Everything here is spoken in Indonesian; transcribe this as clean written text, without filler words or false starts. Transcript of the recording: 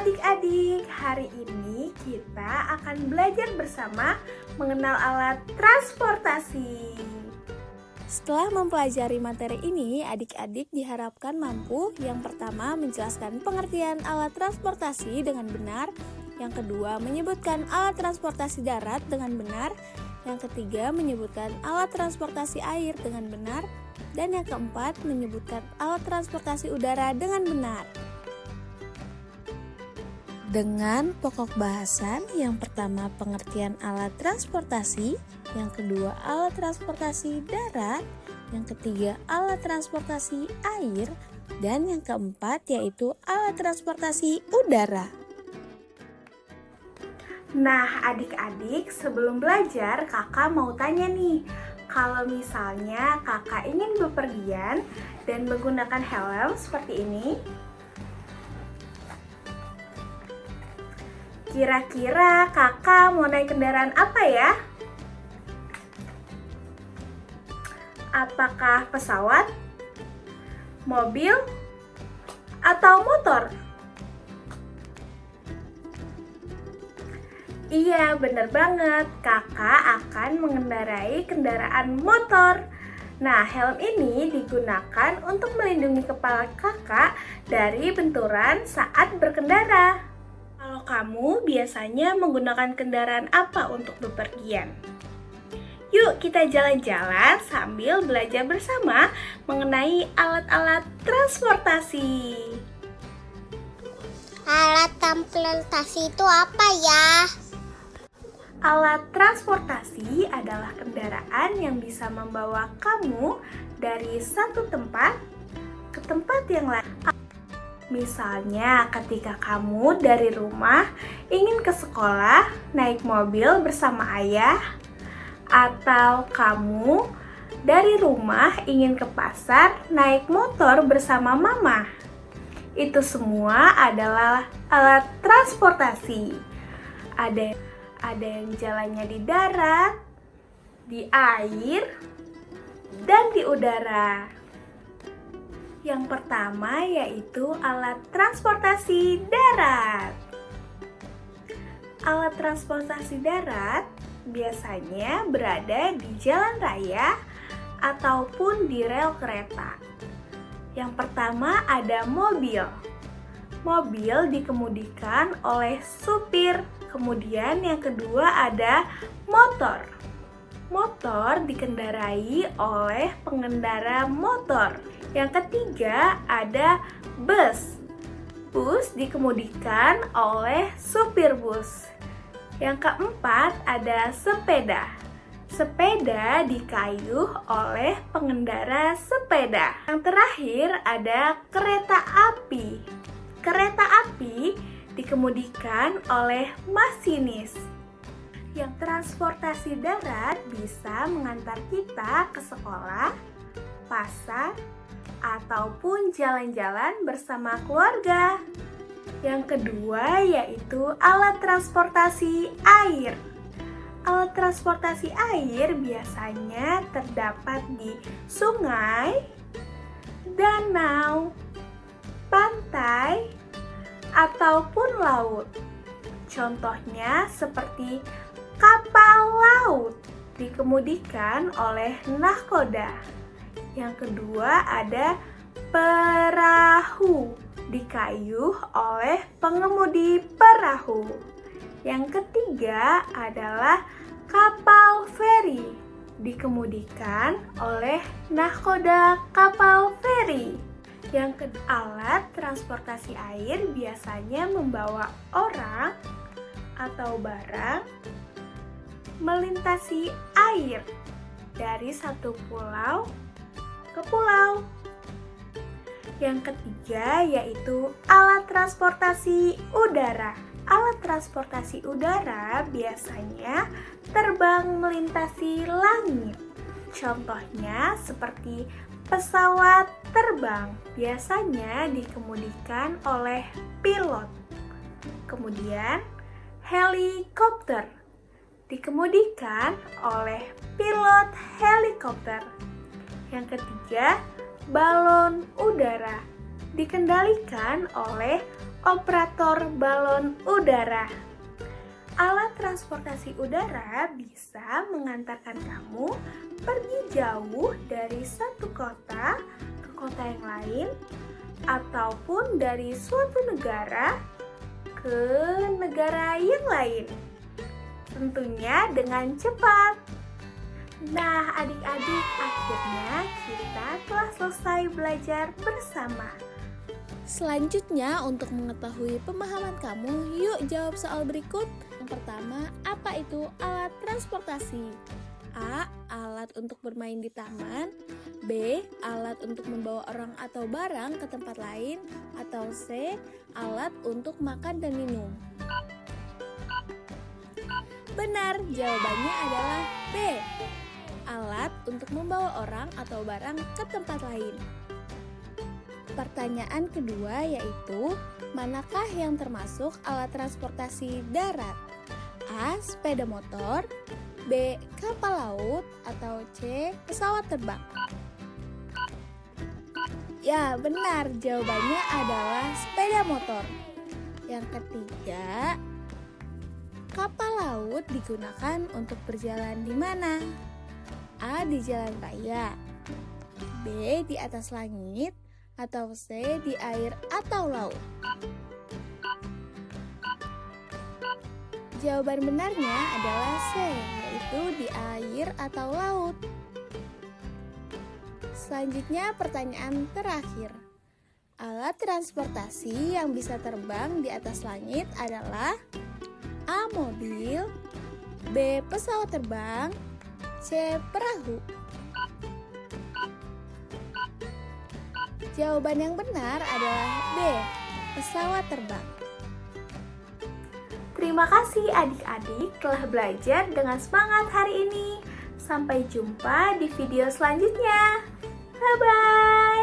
adik-adik, hari ini kita akan belajar bersama mengenal alat transportasi. Setelah mempelajari materi ini, adik-adik diharapkan mampu yang pertama menjelaskan pengertian alat transportasi dengan benar, yang kedua menyebutkan alat transportasi darat dengan benar, yang ketiga menyebutkan alat transportasi air dengan benar, dan yang keempat menyebutkan alat transportasi udara dengan benar. Dengan pokok bahasan, yang pertama pengertian alat transportasi, yang kedua alat transportasi darat, yang ketiga alat transportasi air, dan yang keempat yaitu alat transportasi udara. Nah adik-adik, sebelum belajar kakak mau tanya nih, kalau misalnya kakak ingin bepergian dan menggunakan helm seperti ini, kira-kira kakak mau naik kendaraan apa ya? Apakah pesawat, mobil, atau motor? Iya, bener banget. Kakak akan mengendarai kendaraan motor. Nah, helm ini digunakan untuk melindungi kepala kakak dari benturan saat berkendara. Kalau kamu biasanya menggunakan kendaraan apa untuk bepergian? Yuk kita jalan-jalan sambil belajar bersama mengenai alat-alat transportasi. Alat transportasi itu apa ya? Alat transportasi adalah kendaraan yang bisa membawa kamu dari satu tempat ke tempat yang lain. Misalnya ketika kamu dari rumah ingin ke sekolah naik mobil bersama ayah, atau kamu dari rumah ingin ke pasar naik motor bersama mama. Itu semua adalah alat transportasi. Ada yang jalannya di darat, di air, dan di udara. Yang pertama yaitu alat transportasi darat. Alat transportasi darat biasanya berada di jalan raya ataupun di rel kereta. Yang pertama ada mobil. Mobil dikemudikan oleh supir. Kemudian yang kedua ada motor. Motor dikendarai oleh pengendara motor. Yang ketiga ada bus. Bus dikemudikan oleh supir bus. Yang keempat ada sepeda. Sepeda dikayuh oleh pengendara sepeda. Yang terakhir ada kereta api. Kereta api dikemudikan oleh masinis. Yang transportasi darat bisa mengantar kita ke sekolah, pasar, ataupun jalan-jalan bersama keluarga. Yang kedua yaitu alat transportasi air. Alat transportasi air biasanya terdapat di sungai, danau, pantai, ataupun laut. Contohnya seperti kapal laut dikemudikan oleh nahkoda. Yang kedua ada perahu, dikayuh oleh pengemudi perahu. Yang ketiga adalah kapal feri, dikemudikan oleh nahkoda kapal feri. Yang kedua, alat transportasi air biasanya membawa orang atau barang melintasi air dari satu pulau ke pulau. Yang ketiga yaitu alat transportasi udara. Alat transportasi udara biasanya terbang melintasi langit. Contohnya seperti pesawat terbang, biasanya dikemudikan oleh pilot. Kemudian helikopter dikemudikan oleh pilot helikopter. Yang ketiga, balon udara dikendalikan oleh operator balon udara. Alat transportasi udara bisa mengantarkan kamu pergi jauh dari satu kota ke kota yang lain, ataupun dari suatu negara ke negara yang lain, tentunya dengan cepat. Nah, adik-adik, akhirnya kita telah selesai belajar bersama. Selanjutnya, untuk mengetahui pemahaman kamu, yuk jawab soal berikut. Yang pertama, apa itu alat transportasi? A. Alat untuk bermain di taman. B. Alat untuk membawa orang atau barang ke tempat lain. Atau C. Alat untuk makan dan minum. Benar, jawabannya adalah B. Alat untuk membawa orang atau barang ke tempat lain. Pertanyaan kedua yaitu, manakah yang termasuk alat transportasi darat? A. Sepeda motor. B. Kapal laut. Atau C. Pesawat terbang. Ya, benar. Jawabannya adalah sepeda motor. Yang ketiga, kapal laut digunakan untuk berjalan di mana? A. Di jalan raya. B. Di atas langit. Atau C. Di air atau laut. Jawaban benarnya adalah C, yaitu di air atau laut. Selanjutnya pertanyaan terakhir. Alat transportasi yang bisa terbang di atas langit adalah A. Mobil. B. Pesawat terbang. C. Perahu. Jawaban yang benar adalah B. Pesawat terbang. Terima kasih adik-adik telah belajar dengan semangat hari ini. Sampai jumpa di video selanjutnya. Bye-bye.